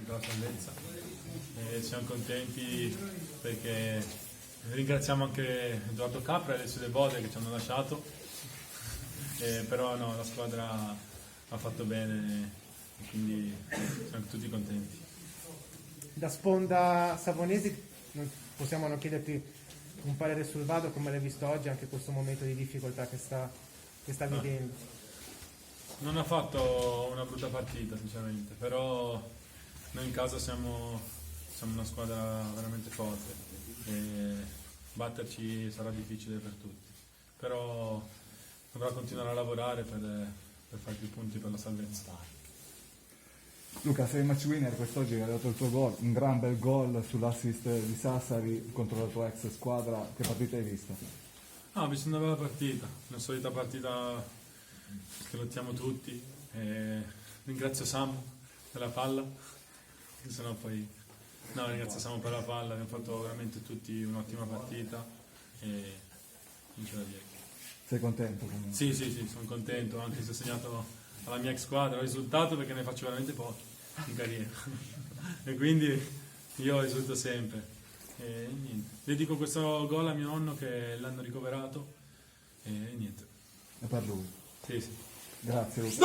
veramente la salvezza e siamo contenti perché ringraziamo anche Edoardo Capra e Alessio De Bode che ci hanno lasciato, però no, la squadra ha fatto bene e quindi siamo tutti contenti. Da sponda Savonesi possiamo non chiederti un parere sul Vado, come l'hai visto oggi, anche questo momento di difficoltà che sta vivendo? Non ha fatto una brutta partita sinceramente, però noi in casa siamo una squadra veramente forte e batterci sarà difficile per tutti, però dovrà continuare a lavorare per fare più punti per la salvezza. Luca, sei match winner quest'oggi, hai dato il tuo gol, un gran bel gol sull'assist di Sassari contro la tua ex squadra. Che partita hai visto? Ho visto una bella partita, una solita partita che lottiamo tutti. Ringrazio Samu per la palla, che sennò poi... No, ringrazio Samu per la palla, abbiamo fatto veramente tutti un'ottima partita e non c'è da dire. Sei contento comunque? Sì, sono contento, anche se ho segnato alla mia ex squadra, ho risultato perché ne faccio veramente pochi in carriera e quindi io risulto sempre e niente, dedico questo gol a mio nonno che l'hanno ricoverato e niente. E per lui. Sì. Grazie Luca.